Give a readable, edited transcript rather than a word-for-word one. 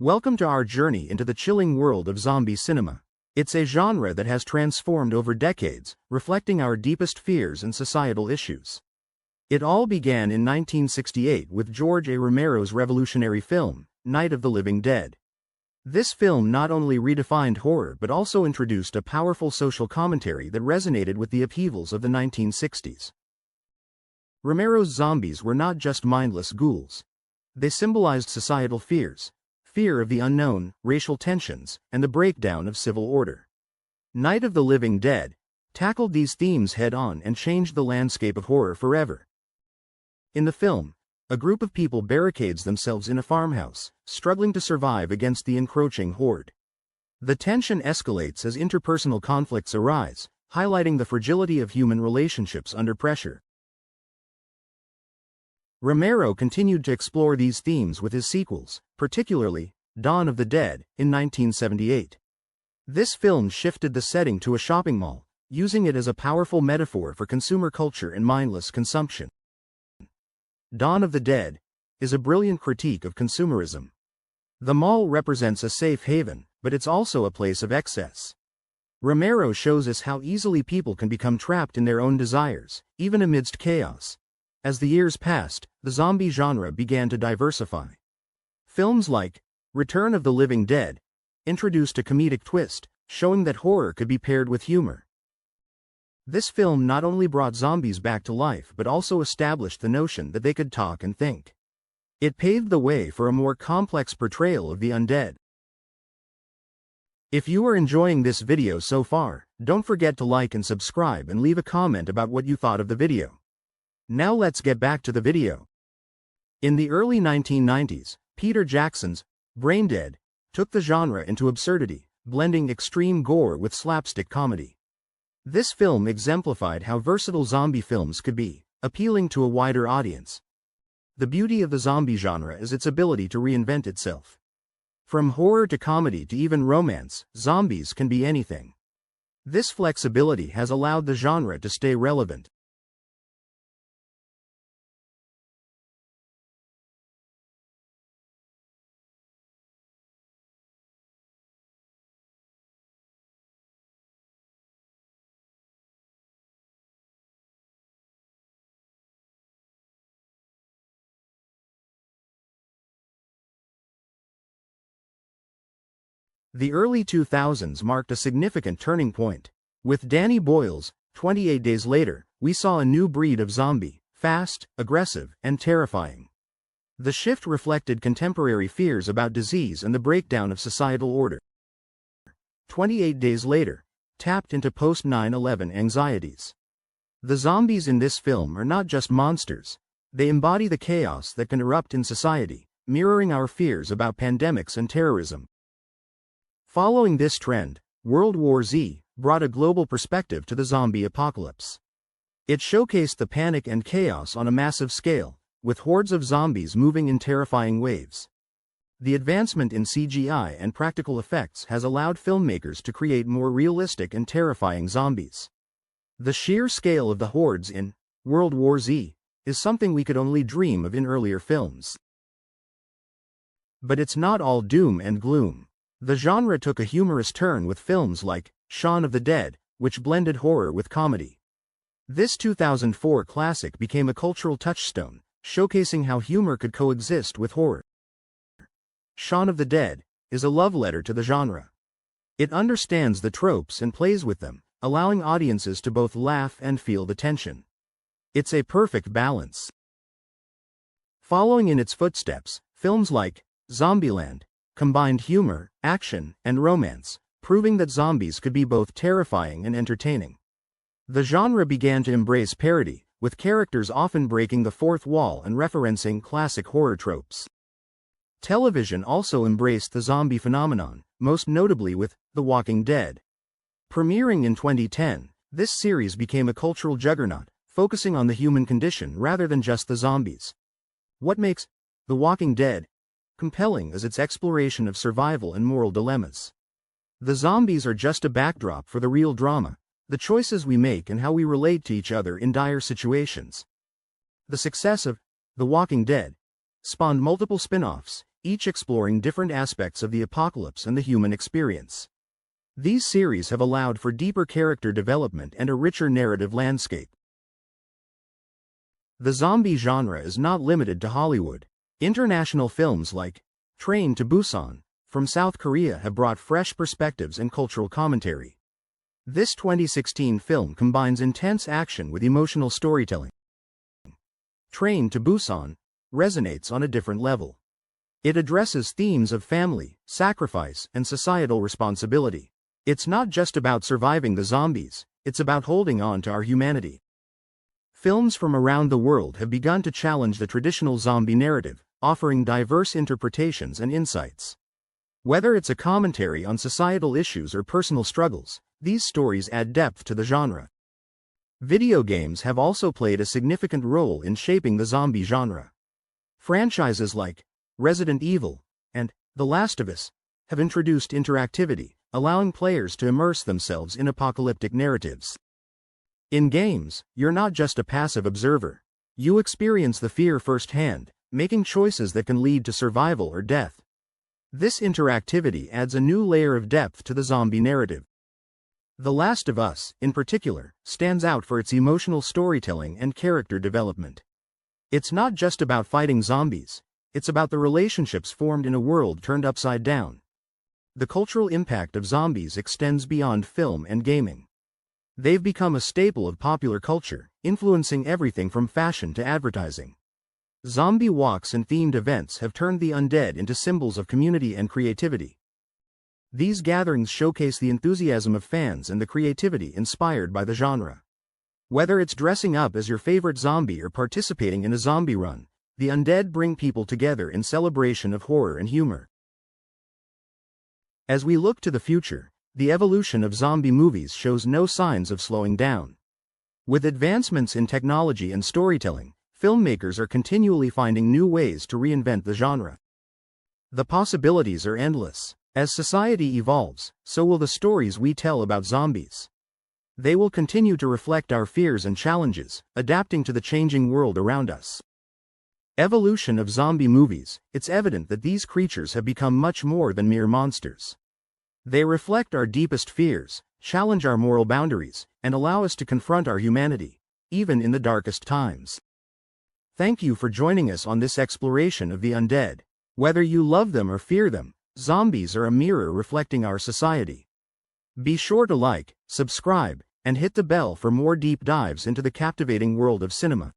Welcome to our journey into the chilling world of zombie cinema. It's a genre that has transformed over decades, reflecting our deepest fears and societal issues. It all began in 1968 with George A. Romero's revolutionary film, Night of the Living Dead. This film not only redefined horror but also introduced a powerful social commentary that resonated with the upheavals of the 1960s. Romero's zombies were not just mindless ghouls. They symbolized societal fears. Fear of the unknown, racial tensions, and the breakdown of civil order. Night of the Living Dead tackled these themes head-on and changed the landscape of horror forever. In the film, a group of people barricades themselves in a farmhouse, struggling to survive against the encroaching horde. The tension escalates as interpersonal conflicts arise, highlighting the fragility of human relationships under pressure. Romero continued to explore these themes with his sequels, particularly Dawn of the Dead, in 1978. This film shifted the setting to a shopping mall, using it as a powerful metaphor for consumer culture and mindless consumption. Dawn of the Dead is a brilliant critique of consumerism. The mall represents a safe haven, but it's also a place of excess. Romero shows us how easily people can become trapped in their own desires, even amidst chaos. As the years passed, the zombie genre began to diversify. Films like Return of the Living Dead introduced a comedic twist, showing that horror could be paired with humor. This film not only brought zombies back to life but also established the notion that they could talk and think. It paved the way for a more complex portrayal of the undead. If you are enjoying this video so far, don't forget to like and subscribe and leave a comment about what you thought of the video. Now let's get back to the video. In the early 1990s, Peter Jackson's Braindead took the genre into absurdity, blending extreme gore with slapstick comedy. This film exemplified how versatile zombie films could be, appealing to a wider audience. The beauty of the zombie genre is its ability to reinvent itself. From horror to comedy to even romance, zombies can be anything. This flexibility has allowed the genre to stay relevant. The early 2000s marked a significant turning point. With Danny Boyle's 28 Days Later, we saw a new breed of zombie, fast, aggressive, and terrifying. The shift reflected contemporary fears about disease and the breakdown of societal order. 28 Days Later tapped into post-9/11 anxieties. The zombies in this film are not just monsters. They embody the chaos that can erupt in society, mirroring our fears about pandemics and terrorism. Following this trend, World War Z brought a global perspective to the zombie apocalypse. It showcased the panic and chaos on a massive scale, with hordes of zombies moving in terrifying waves. The advancement in CGI and practical effects has allowed filmmakers to create more realistic and terrifying zombies. The sheer scale of the hordes in World War Z is something we could only dream of in earlier films. But it's not all doom and gloom. The genre took a humorous turn with films like Shaun of the Dead, which blended horror with comedy. This 2004 classic became a cultural touchstone, showcasing how humor could coexist with horror. Shaun of the Dead is a love letter to the genre. It understands the tropes and plays with them, allowing audiences to both laugh and feel the tension. It's a perfect balance. Following in its footsteps, films like Zombieland combined humor, action, and romance, proving that zombies could be both terrifying and entertaining. The genre began to embrace parody, with characters often breaking the fourth wall and referencing classic horror tropes. Television also embraced the zombie phenomenon, most notably with The Walking Dead. Premiering in 2010, this series became a cultural juggernaut, focusing on the human condition rather than just the zombies. What makes The Walking Dead compelling is its exploration of survival and moral dilemmas. The zombies are just a backdrop for the real drama, the choices we make and how we relate to each other in dire situations. The success of The Walking Dead spawned multiple spin-offs, each exploring different aspects of the apocalypse and the human experience. These series have allowed for deeper character development and a richer narrative landscape. The zombie genre is not limited to Hollywood. International films like Train to Busan from South Korea have brought fresh perspectives and cultural commentary. This 2016 film combines intense action with emotional storytelling. Train to Busan resonates on a different level. It addresses themes of family, sacrifice, and societal responsibility. It's not just about surviving the zombies, it's about holding on to our humanity. Films from around the world have begun to challenge the traditional zombie narrative, offering diverse interpretations and insights. Whether it's a commentary on societal issues or personal struggles, these stories add depth to the genre. Video games have also played a significant role in shaping the zombie genre. Franchises like Resident Evil and The Last of Us have introduced interactivity, allowing players to immerse themselves in apocalyptic narratives. In games, you're not just a passive observer. You experience the fear firsthand, making choices that can lead to survival or death. This interactivity adds a new layer of depth to the zombie narrative. The Last of Us, in particular, stands out for its emotional storytelling and character development. It's not just about fighting zombies, it's about the relationships formed in a world turned upside down. The cultural impact of zombies extends beyond film and gaming. They've become a staple of popular culture, influencing everything from fashion to advertising. Zombie walks and themed events have turned the undead into symbols of community and creativity. These gatherings showcase the enthusiasm of fans and the creativity inspired by the genre. Whether it's dressing up as your favorite zombie or participating in a zombie run, the undead bring people together in celebration of horror and humor. As we look to the future, the evolution of zombie movies shows no signs of slowing down. With advancements in technology and storytelling, filmmakers are continually finding new ways to reinvent the genre. The possibilities are endless. As society evolves, so will the stories we tell about zombies. They will continue to reflect our fears and challenges, adapting to the changing world around us. Evolution of zombie movies, it's evident that these creatures have become much more than mere monsters. They reflect our deepest fears, challenge our moral boundaries, and allow us to confront our humanity, even in the darkest times. Thank you for joining us on this exploration of the undead. Whether you love them or fear them, zombies are a mirror reflecting our society. Be sure to like, subscribe, and hit the bell for more deep dives into the captivating world of cinema.